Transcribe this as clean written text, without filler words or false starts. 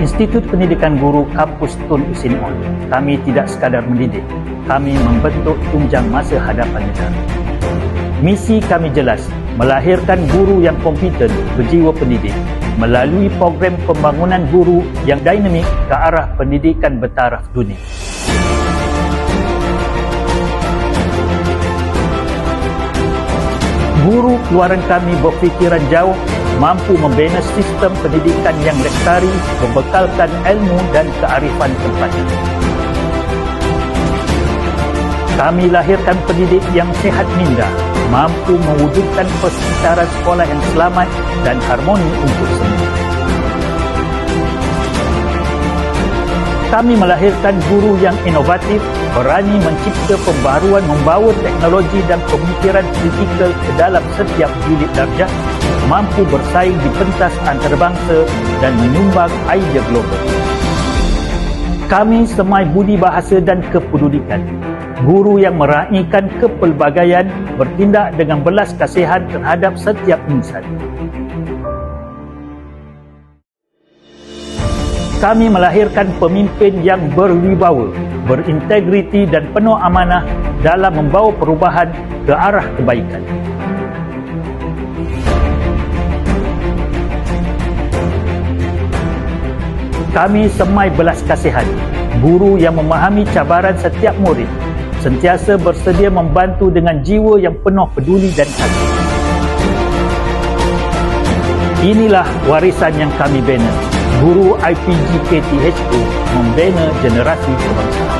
Institut Pendidikan Guru Kampus Tun Usin On, kami tidak sekadar mendidik, kami membentuk tunjang masa hadapan negara. Misi kami jelas, melahirkan guru yang kompeten, berjiwa pendidik, melalui program pembangunan guru yang dinamik ke arah pendidikan bertaraf dunia. Guru keluaran kami berfikiran jauh, mampu membina sistem pendidikan yang lestari, membekalkan ilmu dan kearifan tempatan. Kami lahirkan pendidik yang sihat minda, mampu mewujudkan persekitaran sekolah yang selamat dan harmoni untuk semua. Kami melahirkan guru yang inovatif, berani mencipta pembaruan, membawa teknologi dan pemikiran kritikal ke dalam setiap bilik darjah, mampu bersaing di pentas antarabangsa dan menyumbang idea global. Kami semai budi bahasa dan kepedulikan. Guru yang meraihkan kepelbagaian, bertindak dengan belas kasihan terhadap setiap insan. Kami melahirkan pemimpin yang berwibawa, berintegriti dan penuh amanah dalam membawa perubahan ke arah kebaikan. Kami semai belas kasihan, guru yang memahami cabaran setiap murid, sentiasa bersedia membantu dengan jiwa yang penuh peduli dan kasih. Inilah warisan yang kami bina. Guru IPG KTHU membina generasi kebangsaan.